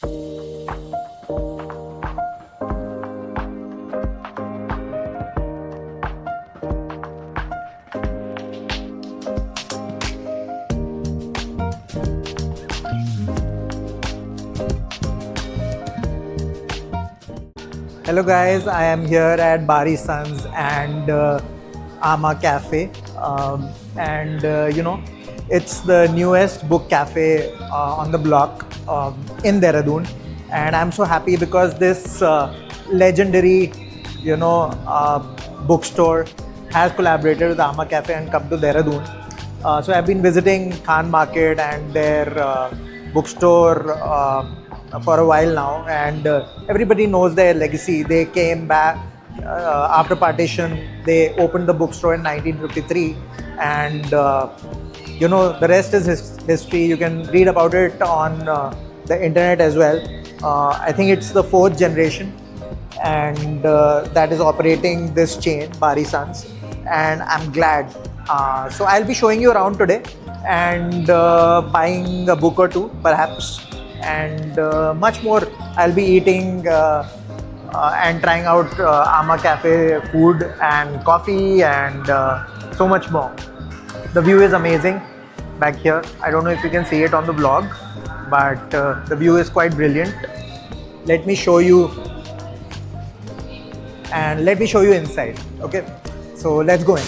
Hello guys, I am here at Bari Sons and Ama Cafe, it's the newest book cafe on the block in Dehradun, and I'm so happy because this legendary, bookstore has collaborated with Ama Cafe and come to Dehradun. So I've been visiting Khan Market and their bookstore for a while now, and everybody knows their legacy. They came back after partition. They opened the bookstore in 1953, and the rest is history. You can read about it on the internet as well. I think it's the fourth generation, and that is operating this chain, Bari Sons, and I'm glad. So I'll be showing you around today and buying a book or two perhaps, and much more. I'll be eating and trying out Ama Cafe food and coffee and so much more. The view is amazing back here. I don't know if you can see it on the vlog, but the view is quite brilliant. Let me show you, and let me show you inside. Okay, so let's go in.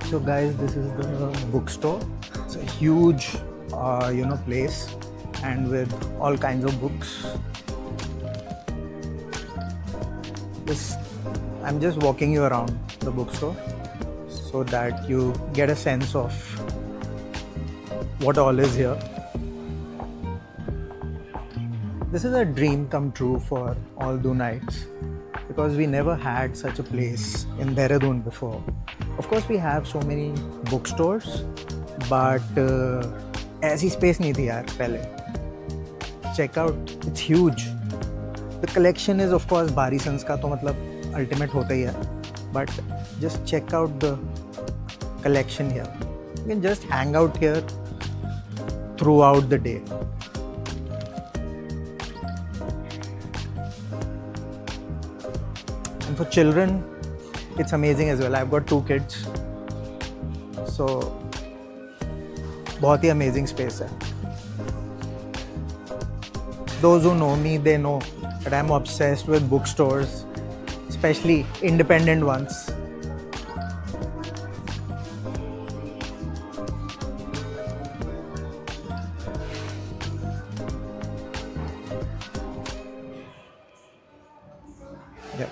So guys, this is the bookstore. It's a huge place, and with all kinds of books. I'm just walking you around the bookstore so that you get a sense of what all is here. This is a dream come true for all Dunites, because we never had such a place in Dehradun before. Of course, we have so many bookstores, but ऐसी space नहीं थी यार पहले. Check out, it's huge. The collection is of course Bari Sons का तो मतलब ultimate होता ही है, but just check out the collection here. You can just hang out here throughout the day. And for children, it's amazing as well. I've got 2 kids, so बहुत ही amazing space है. Those who know me, they know that I'm obsessed with bookstores, especially independent ones. Yeah.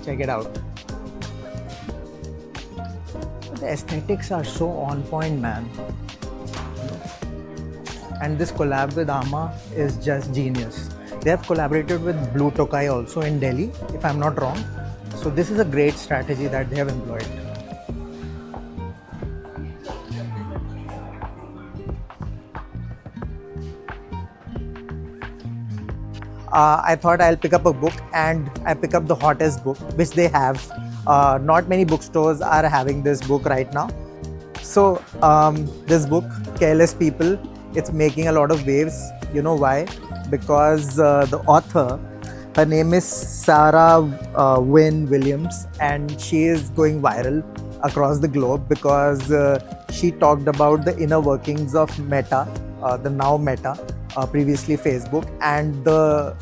Check it out. The aesthetics are so on point, man. And this collab with Ama is just genius. They have collaborated with Blue Tokai also in Delhi, if I'm not wrong. So this is a great strategy that they have employed. I thought I'll pick up a book, and I pick up the hottest book, which they have. Not many bookstores are having this book right now. So this book, Careless People, it's making a lot of waves. You know why? Because the author, her name is Sarah Wynne Williams, and she is going viral across the globe because she talked about the inner workings of Meta, the now Meta, previously Facebook, and the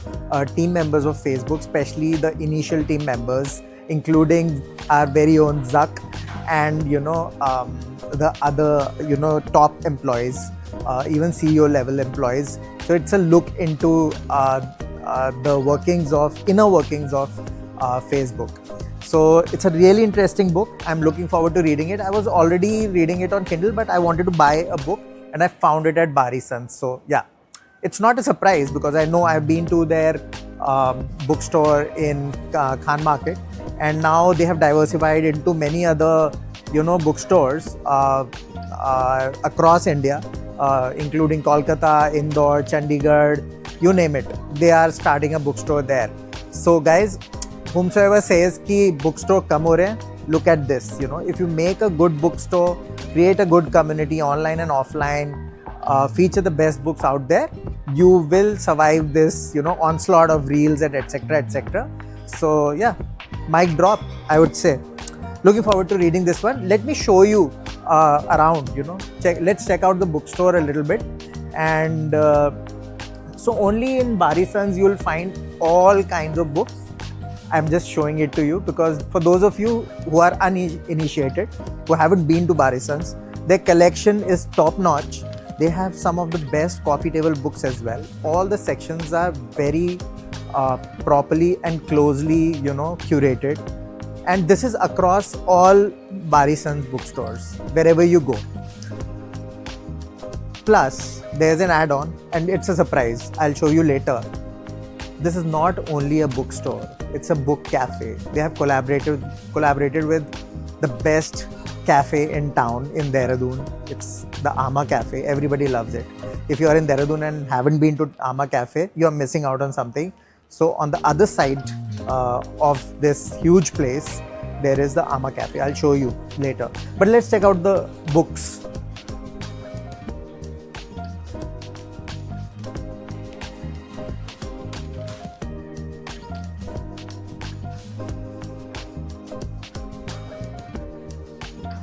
team members of Facebook, especially the initial team members, including our very own Zuck, and the other top employees, even CEO level employees. So it's a look into the inner workings of Facebook. So it's a really interesting book. I'm looking forward to reading it. I was already reading it on Kindle, but I wanted to buy a book, and I found it at Bari Sons. So yeah, it's not a surprise because I know I've been to their bookstore in Khan Market, and now they have diversified into many other, bookstores across India, including Kolkata, Indore, Chandigarh, you name it. They are starting a bookstore there. So guys, whomsoever says ki bookstore kam ho rahe hain, look at this. If you make a good bookstore, create a good community online and offline, feature the best books out there, you will survive this, onslaught of reels and etc. So yeah, mic drop, I would say. Looking forward to reading this one. Let me show you around. Let's check out the bookstore a little bit. And so only in Bari Sons you will find all kinds of books. I'm just showing it to you because for those of you who are uninitiated, who haven't been to Bari Sons, their collection is top notch. They have some of the best coffee table books as well. All the sections are very properly and closely, curated. And this is across all Bari Sons bookstores, wherever you go. Plus, there's an add-on and it's a surprise. I'll show you later. This is not only a bookstore, it's a book cafe. They have collaborated with the best cafe in town in Dehradun. It's the Ama Cafe. Everybody loves it. If you are in Dehradun and haven't been to Ama Cafe, you are missing out on something. So on the other side of this huge place, there is the Ama Cafe. I'll show you later. But let's check out the books.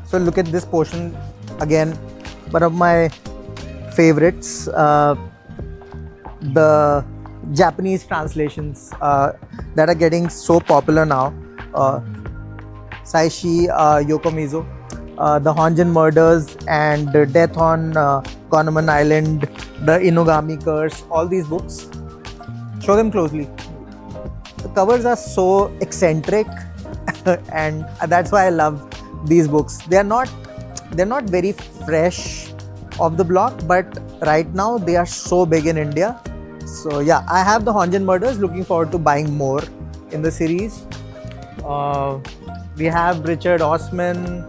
So look at this portion again, one of my favorites, the Japanese translations that are getting so popular now. Saishi Yokomizo, The Honjin Murders and Death on Konoman Island, The Inugami Curse, all these books. Show them closely. The covers are so eccentric and that's why I love these books. They're not very fresh off the block, but right now they are so big in India. So yeah, I have the Honjin Murders. Looking forward to buying more in the series. We have Richard Osman,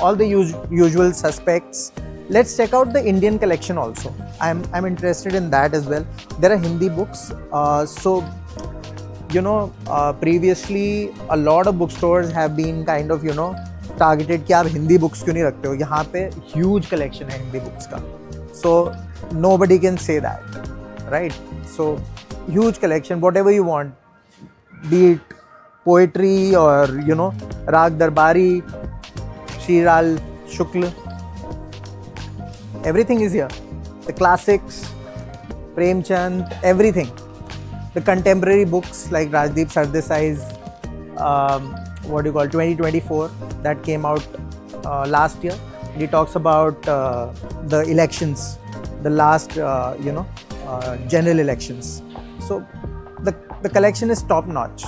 all the usual suspects. Let's check out the Indian collection also. I'm interested in that as well. There are Hindi books. Previously a lot of bookstores have been kind of targeted कि आप Hindi books क्यों नहीं रखते हो. यहाँ पे huge collection है Hindi books का. So nobody can say that, right? So huge collection, whatever you want, be it poetry or Rag Darbari, Shiral Shukla, everything is here. The classics, Premchand, everything. The contemporary books like Rajdeep Sardesai's 2024 that came out last year. He talks about the elections, the last general elections. So the collection is top notch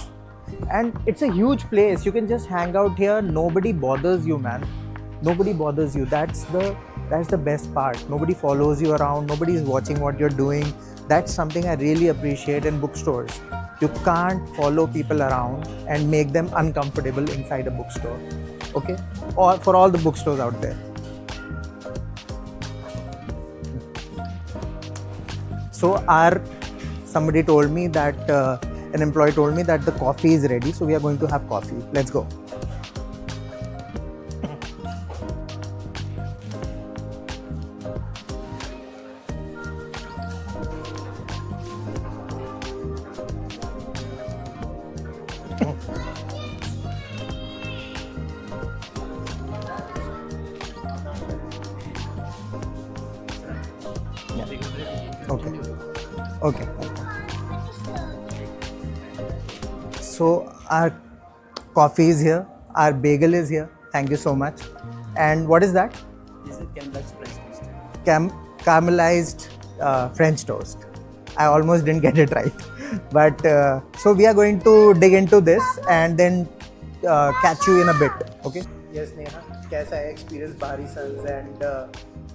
and it's a huge place. You can just hang out here. Nobody bothers you, man. Nobody bothers you. That's the best part. Nobody follows you around. Nobody is watching what you're doing. That's something I really appreciate in bookstores. You can't follow people around and make them uncomfortable inside a bookstore. Okay? Or for all the bookstores out there. So somebody told me that, an employee told me that the coffee is ready. So we are going to have coffee. Let's go. Okay. So our coffee is here, our bagel is here. Thank you so much. And what is that? This is caramelized French toast. Caramelized French toast. I almost didn't get it right. But so we are going to dig into this and then catch you in a bit. Okay? Yes, Neha. कैसा है experience Bari Sons and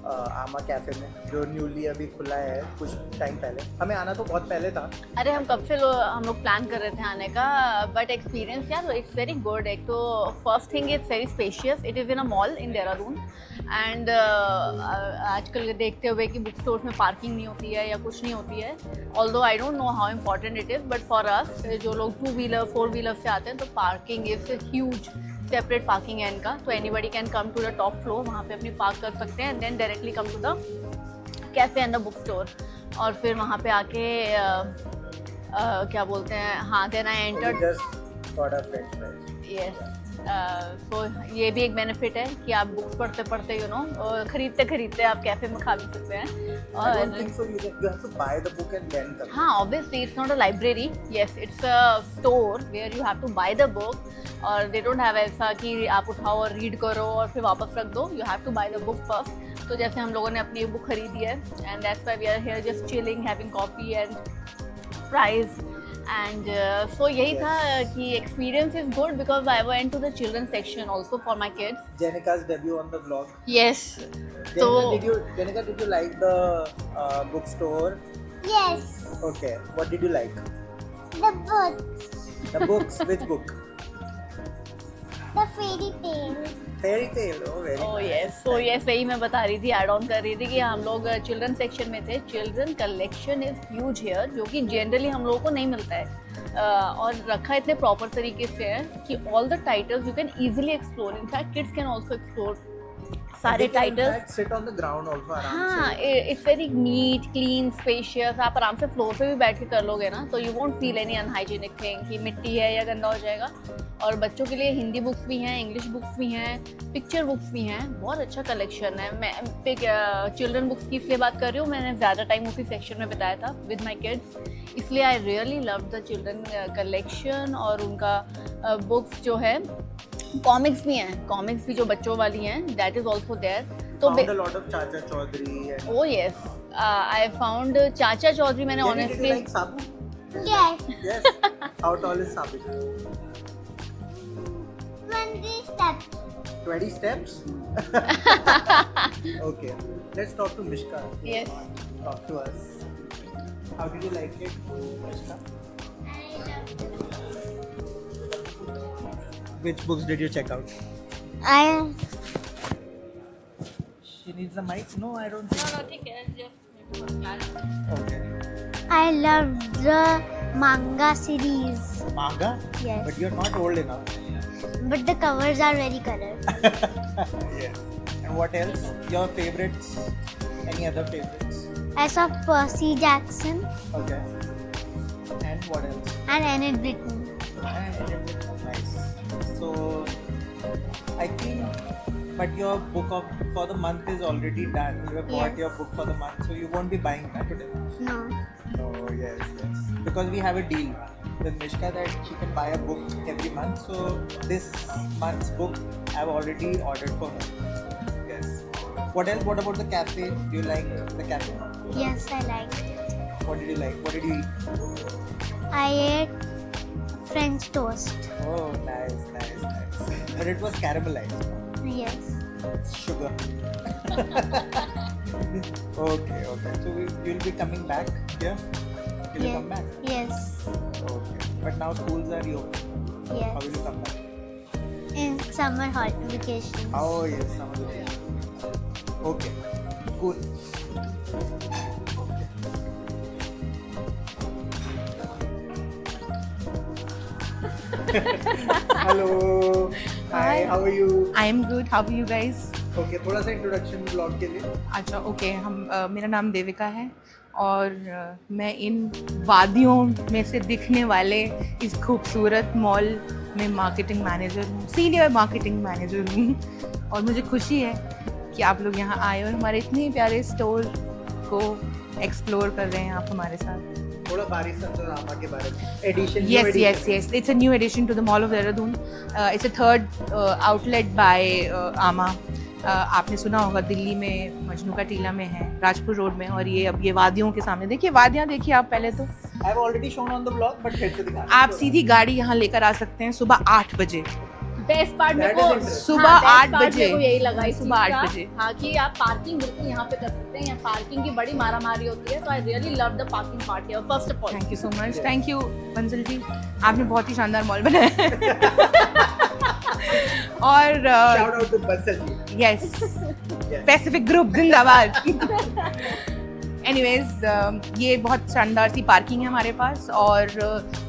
आमा cafe में, जो newly अभी खुला है कुछ time पहले। हमें आना तो बहुत पहले था। अरे हम कब से हम लोग प्लान कर रहे थे आने का, बट एक्सपीरियंस यार इट्स वेरी गुड। एक तो first thing it's very spacious, it is in a mall in Dehradun and आजकल देखते हुए कि बुक स्टोर्स में पार्किंग नहीं होती है या कुछ नहीं होती है, although I don't know how important it is, but for us जो लोग 2 व्हीलर 4 व्हीलर से आते हैं तो parking is huge, separate parking है इनका, तो anybody can come to the top floor, वहाँ पे अपनी पार्क कर सकते हैं and then directly come to the cafe and the book store. और फिर वहाँ पे आके क्या बोलते हैं, हाँ then I entered, just for a French fries. Yes, so ये भी एक बेनिफिट है कि आप बुक्स पढ़ते पढ़ते यू नो खरीदते खरीदते आप कैफ़े में खा भी सकते हैं। I don't think so. You have to buy the book and then come. हाँ, obviously it's not a library. Yes, it's a store where you have to buy the book. और they don't have ऐसा कि आप उठाओ और read करो और फिर वापस रख दो. You have to buy the book first. तो जैसे हम लोगों ने अपनी बुक खरीदी है and that's why we are here just chilling, having coffee and fries. And so यही था कि experience is good because I went to the children's section also for my kids. Jenika's debut on the vlog. Yes. Jenika, did you like the bookstore? Yes, Okay. What did you like? the book, The books. Which book? the fairy tale. Fairy tale. Oh, very Oh nice. yes, so yes, वही मैं बता रही थी, add on कर रही थी कि हम लोग चिल्ड्रन सेक्शन में थे। Children collection is huge here, जो कि जनरली हम लोगों को नहीं मिलता है और रखा इतने प्रॉपर तरीके से है कि all the titles you can easily explore, in fact kids can also explore सारे They can, in titles. fact, sit on the ground also आराम हाँ, से। It's very neat clean spacious, आप आराम से फ्लोर पे भी बैठ के कर लोगे ना तो you won't feel any unhygienic thing कि मिट्टी है या गंदा हो जाएगा। और बच्चों के लिए हिंदी बुक्स भी हैं, इंग्लिश बुक्स भी हैं, पिक्चर बुक्स भी हैं, बहुत अच्छा कलेक्शन है। मैं चिल्ड्रन बुक्स की इसलिए बात कर रही हूँ, मैंने ज़्यादा टाइम उसी सेक्शन में बिताया था विद माई किड्स, इसलिए आई really love the children collection. और उनका बुक्स जो है, कॉमिक्स भी हैं, कॉमिक्स भी जो बच्चों वाली हैं, दैट इज़ ऑल्सो देयर। तो Found a lot of Chacha Chaudhary and. O yes, I found चाचा चौधरी। मैंने Jenny, did honestly you like Sabu? Yes, Yes. How tall is Sabu? 20 steps. 20 steps? Okay. Let's talk to Mishka. Yes. Talk to us. How did you like it, Mishka? Which books did you check out? I She needs a mic? No, I don't think. ठीक है, just Okay. I loved the manga series. Manga? Yes, But you're not old enough. but the covers are very colored. Yes. And what else? Your favorites? Any other favorites? I saw Percy Jackson Okay. And what else? and Enid Blyton. Nice. So, I think, but your book for the month is already done. You have bought Yes. your book for the month, so you won't be buying that today. No. Oh yes. Because we have a deal with Mishka that she can buy a book every month. So this month's book I've already ordered for her. Yes. What else? What about the cafe? Do you like the cafe? Yes, I liked it. What did you like? What did you eat? I ate French toast. Oh, nice. But it was caramelized. Yes. Sugar. Okay. So you'll be coming back here? Will you Yes. come back? Yes. Okay. But now schools are reopen. How Yes. will you come back? In summer vacations. Oh yes, summer vacation. Okay. Cool. Hello. Hi. How are you? I am good, how you guys? Okay. थोड़ा सा introduction blog के लिए. अच्छा okay, मेरा नाम देविका है और मैं इन वादियों में से दिखने वाले इस खूबसूरत मॉल में मार्केटिंग मैनेजर हूँ, सीनियर मार्केटिंग मैनेजर हूँ। और मुझे खुशी है कि आप लोग यहाँ आए और हमारे इतने प्यारे स्टोर को एक्सप्लोर कर रहे हैं आप हमारे साथ। थोड़ा बारिश संतरामा के बारे में. Edition. new Yes, edition. yes. It's a new addition to the Mall of Dehradun. It's a third outlet by Ama. आपने सुना होगा दिल्ली में मजनू का टीला में है, राजपुर रोड में, और ये अब ये वादियों के सामने देखिए, वादियाँ देखिए आप पहले तो। I've already shown on the blog, but फिर से दिखा. आप सीधी गाड़ी यहाँ लेकर आ सकते हैं सुबह 8 बजे बेस्ट पार्ट मेरे That is को interesting. सुबह हाँ, best 8 part बजे। मेरे को यही लगा इस सुबह चीज़ 8 का। बजे। हाँ कि आप पार्किंग बिल्कुल यहाँ पे कर सकते हैं, यहाँ पार्किंग की बड़ी मारामारी होती है, तो I really love the parking part here first of all. Thank you so much, thank you Bansal ji, आपने बहुत ही शानदार मॉल बनाया है। और Shout out to Bansal ji. Yes, Yes. Pacific group जिंदाबाद। एनीवेज ये बहुत शानदार सी पार्किंग है हमारे पास, और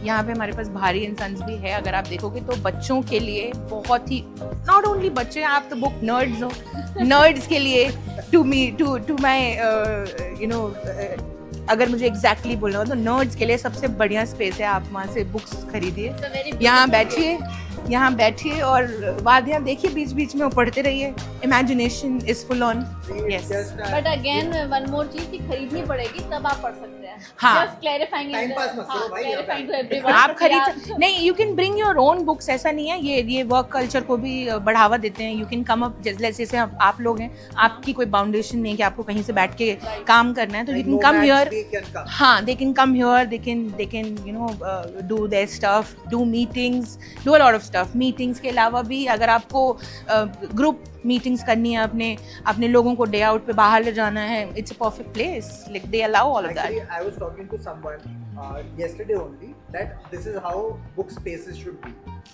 यहाँ पे हमारे पास भारी इंसान्स भी है। अगर आप देखोगे तो बच्चों के लिए बहुत ही, नॉट ओनली बच्चे, आप तो बुक नर्ड्स हो, नर्ड्स के लिए टू माई यू नो, अगर मुझे एग्जैक्टली बोलना हो तो नर्ड्स के लिए सबसे बढ़िया स्पेस है। आप वहाँ से बुक्स खरीदिए, यहाँ बैठिए और वादियाँ देखिए बीच बीच में, और पढ़ते रहिए। Imagination is full on. Yes, but again one more चीज की खरीदनी पड़ेगी तब आप पढ़ सकते हैं। हाँ। जस्ट क्लैरिफाइंग Time pass मत करो भाई, क्लैरिफाइंग टू एवरीवन। आप खरीद नहीं, you can bring your own books, ऐसा नहीं है। ये वर्क कल्चर को भी बढ़ावा देते हैं। यू कैन कम अप, जैसे आप लोग हैं, आपकी कोई बाउंडेशन नहीं कि आपको कहीं से बैठ के काम करना है, तो यू कैन कम हियर। हाँ, they can come here, they can you know do their stuff, do meetings, do a lot of stuff. Meetings के अलावा भी अगर आपको ग्रुप मीटिंग्स करनी है, अपने लोगों को डे आउट पे बाहर ले जाना है, it's a perfect place. Like they allow all of that. Actually, I was talking to someone yesterday only that this is how book spaces should be.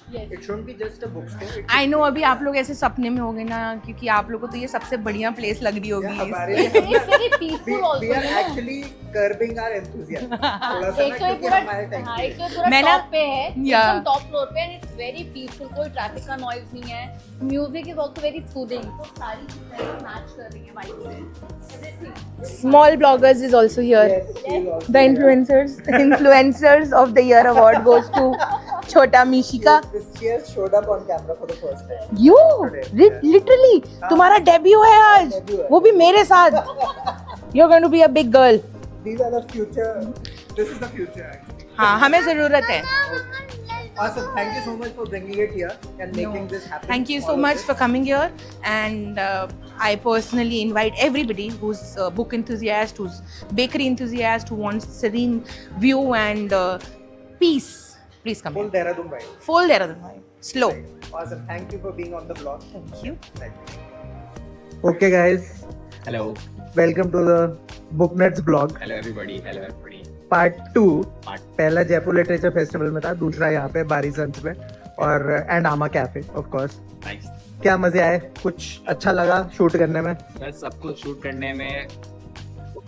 Yes. It shouldn't be just a bookstore. It I know अभी आप लोग ऐसे सपने में होंगे ना, क्योंकि आप लोगों को तो ये सबसे बढ़िया प्लेस लग रही Yeah, होगी। हमारे It's very we, peaceful also, we are you know? actually curbing our enthusiasm. थोड़ा सा एक ना, तो ये क्योंकि पूरा, हमारे time हाँ, पे- एक तो ये पूरा मैं ना- टॉप पे है, Yeah. एकदम टॉप फ्लोर पे, एंड इट्स वेरी पीसफुल, कोई ट्रैफिक का नॉइज नहीं है, music is also very soothing, तो सारी चीजें मैच कर रही हैं वाइब से, everything. Small bloggers is also here. Yes, she is also The here. influencers of the year award goes to छोटा Mishika. She has showed up on camera for the first time. You Today, yeah. literally तुम्हारा debut है आज, Debut है। वो भी मेरे साथ। You're going to be a big girl. These are the future. This is the future actually. हाँ, हमें जरूरत है। Awesome. Thank you so much for bringing it here and making this happen. Thank you all so of much this. for coming here, and I personally invite everybody who's a book enthusiast, who's bakery enthusiast, who wants serene view and peace. Please come Full here. Dehradun vibe. Full Dehradun vibe. Slow. Awesome. Thank you for being on the vlog. Thank you. Okay, guys. Hello. Welcome to the Book Nuts vlog. Hello everybody. Hello everybody. Part 2. Part- पहला Jaipur literature festival में था, दूसरा यहाँ पे बारी sons में, और and आमा कैफे ऑफ कोर्स। Nice. क्या मजे आए? कुछ अच्छा लगा शूट करने में? बस सब कुछ शूट करने में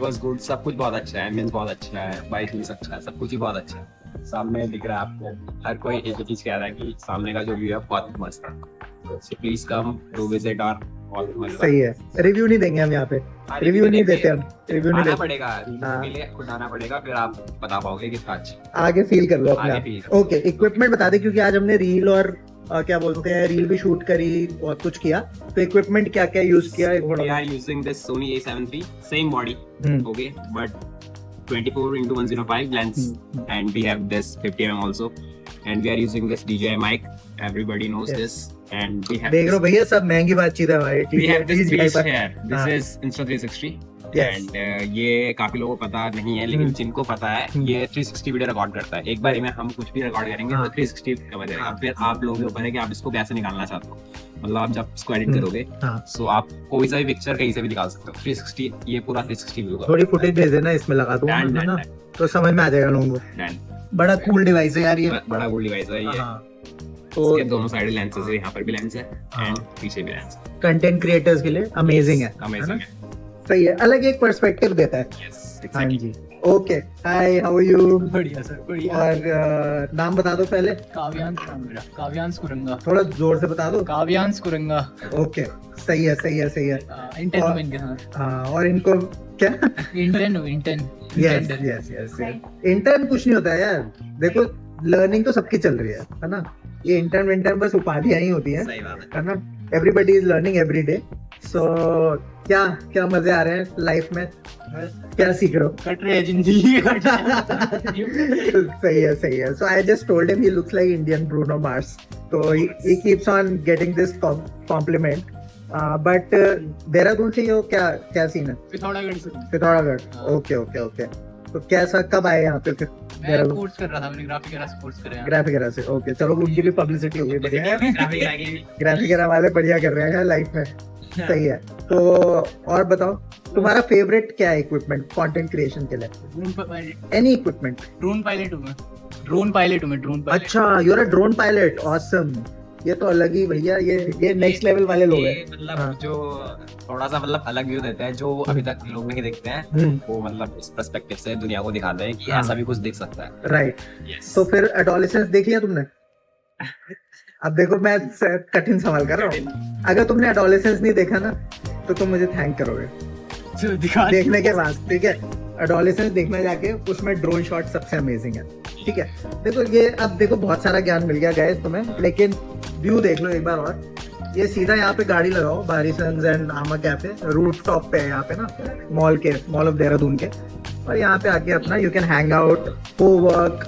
was good. सब कुछ बहुत अच्छा है, मीन्स बहुत अच्छा है, बाइक भी अच्छा है, सब कुछ ही बहुत अच्छा है। सामने दिख रहा है आपको, हर कोई एक ही चीज कह रहा है कि सामने का जो व्यू है बहुत मस्त है। So please come to visit our all सही है। रिव्यू नहीं देंगे हम यहाँ पे, रिव्यू नहीं देते हम, रिव्यू नहीं आना देते। पड़ेगा, हाँ। के लिए खुद आना पड़ेगा, फिर आप बता पाओगे कितना अच्छा। आगे फील कर लो अपने आगे आप। feel कर। ओके, इक्विपमेंट बता दे, क्योंकि आज हमने रील और क्या बोलते हैं, रील भी शूट करी, बहुत कुछ किया। तो इक्विपमेंट क्या क्या यूज किया एक We थोड़ा? are using this Sony A7 III, same body, hmm, okay, but 24x105 lens, and we have this 50mm also, and we are using this DJI mic. Everybody knows Yes. this, and we have देख रहे हो भैया, सब महंगी बातचीत है भाई। we have this DJI piece पर- here. This हाँ। is Insta360, Yes. and ये काफी लोगों को पता नहीं है, लेकिन हम्म। जिनको पता है, हम्म। ये 360 वीडियो रिकॉर्ड करता है। एक बारी में हम कुछ भी रिकॉर्ड करेंगे हाँ। तो 360 कवर करेगा। हाँ। फिर आप लोगों के ऊपर है कि आप इसको कैसे निकालना चाहते हो। मतलब आप जब इसको एडिट हम्म। करोगे, हाँ। सो आप कोई सा भी पिक्चर कहीं से भी निकाल सकते हो। 360, ये पूरा 360 व्यू थोड़ी फुटेज भेज देना, इसमें लगा दूंगा है ना, तो समझ में आ जाएगा लोगों को। का बड़ा कूल डिवाइस है यार ये। बड़ा गोल्ड डिवाइस है ये। हाँ, इसके तो दोनों साइड लेंसेज है, यहाँ पर भी लेंस है हाँ। एंड पीछे भी लेंस है। कंटेंट क्रिएटर्स के लिए अमेजिंग है। अमेजिंग है। सही है, अलग एक पर्सपेक्टिव देता है। यस, हाँ एग्जैक्टली। जी। Okay, hi, how are you? बढ़िया सर, बढ़िया। और नाम बता दो पहले, काव्यांश नाम मेरा, काव्यांश कुरंगा। थोड़ा जोर से बता दो। काव्यांश कुरंगा। ओके, सही है, सही है, सही है। इंटर्न और- हूँ इनके साथ। हाँ, और इनको क्या? इंटर्न हूँ, intern. Yes yes yes. Intern कुछ नहीं होता है यार, देखो लर्निंग तो सबकी चल रही है ना। ये इंटर्न विंटर्न बस उपाधियां ही होती हैं, सही बात है। है ना। Everybody is learning every day. So क्या क्या मजे आ रहे हैं लाइफ में? क्या सीख रहे हो? कट रही है जिंदगी। सही है, सही है। So I just told him he looks like Indian Bruno Mars, तो he keeps on getting this compliment. But Dehradun से हो, क्या क्या सीन है? पिथौरागढ़ से। पिथौरागढ़। हाँ। Okay okay okay. तो कैसा कब आए यहाँ पे फिर मैं कोर्स कर रहा था, मैंने ग्राफिक से कोर्स करे हैं। ग्राफिक से? ओके, चलो उनकी भी पब्लिसिटी हो गई, बढ़िया है। ग्राफिक ग्राफिक वाले बढ़िया कर रहे हैं लाइफ में, सही है। तो और बताओ तुम्हारा फेवरेट क्या है इक्विपमेंट कंटेंट क्रिएशन के लिए? Any equipment? ड्रोन पायलट हूँ मैं, ड्रोन पायलट। अच्छा, you are a drone pilot, awesome. ये तो अलग ही भैया, ये नेक्स्ट लेवल वाले लोग हैं। मतलब जो थोड़ा सा मतलब अलग व्यू देते हैं जो अभी तक लोग नहीं देखते हैं, वो मतलब इस पर्सपेक्टिव से दुनिया को दिखाते हैं कि ऐसा भी कुछ दिख सकता है। राइट। तो फिर एडोलेसेंस देख लिया तुमने? अब देखो मैं कठिन सवाल कर रहा हूँ, अगर तुमने एडोलेसेंस नहीं देखा ना तो तुम मुझे थैंक करोगे देखने के बाद, ठीक है? एडोलेसेंस देखना जाके, उसमें ड्रोन शॉट सबसे अमेजिंग है, ठीक है? देखो ये, अब देखो बहुत सारा ज्ञान मिल गया गाइस तुम्हें, लेकिन व्यू देख लो एक बार और। ये सीधा यहाँ पे गाड़ी लगाओ, बारी सन्स एंड आमा कैफे, रूफ टॉप पे है यहाँ पे ना, मॉल ऑफ देहरादून के, और यहाँ पे आके अपना यू कैन हैंग आउट, को वर्क,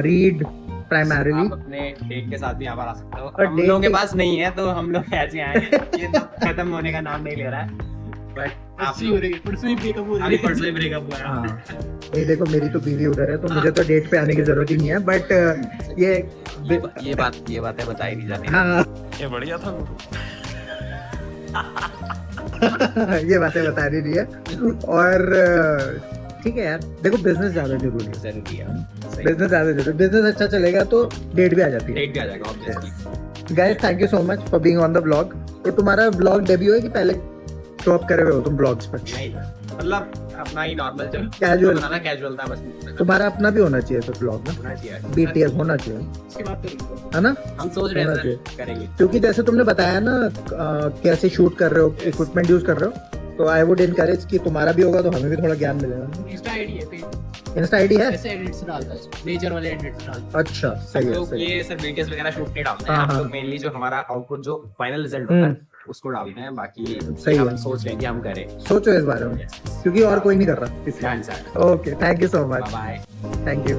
रीड प्राइमरीली। आप अपने डेट के साथ भी यहाँ पर आ सकते हो। और हम date लोगों के के- पास नहीं है तो हम लोग ऐसे आए हैं। ये तो खत्म होने का नाम नहीं ले रहा है, बट आप परसों ही ब्रेकअप हो अभी परसों ही ब्रेकअप हुआ है। हाँ, ये देखो मेरी तो बीवी उधर है, तो मुझे तो डेट पे आने की जरूरत ही नहीं है, बट ये बातें बताई नहीं जाती। हाँ ये बढ़िया था। ये बातें बता रही है। और ठीक है यार, देखो बिजनेस ज्यादा जरूरी है, जरूरी है, बिजनेस ज्यादा जरूरी है। बिजनेस अच्छा चलेगा तो डेट भी आ जाती है। डेट भी आ जाएगा obviously. Guys thank you so much for being on the blog. तो तुम्हारा ब्लॉग डेब्यू है कि पहले शॉप करे हुए हो तुम ब्लॉग्स पर? नहीं, मतलब अपना ही नॉर्मल चल Casual। बनाना, कैजुअल था बस। तुम्हारा अपना भी होना चाहिए फिर ब्लॉग में, होना चाहिए, BTS होना चाहिए, उसकी बात करेंगे। है ना? हम सोच रहे होना हैं चाहिए। करेंगे। क्योंकि जैसे तुमने बताया ना कैसे शूट कर रहे हो, इक्विपमेंट यूज कर रहे हो, तो आई वुड इनकरेज कि तुम्हारा भी होगा तो हमें भी थोड़ा ज्ञान मिलेगा। इंस्टा आईडी है पे, इंस्टा आईडी है? ऐसे एडिट्स डालता है, नेचर वाले एडिट्स डालता अच्छा, सही है, तो सही है। ये सब वीडियोस वगैरह शूट नहीं डालते हैं, हाँ, हम हाँ। लोग मेनली जो हमारा आउटपुट जो फाइनल रिजल्ट होता है उसको डालते हैं। बाकी सही हम है। सोच रहे हैं कि हम करें। सोचो इस बारे में, क्योंकि और कोई नहीं कर रहा इसलिए। ध्यान से। Okay, thank you so much, bye bye. Thank you.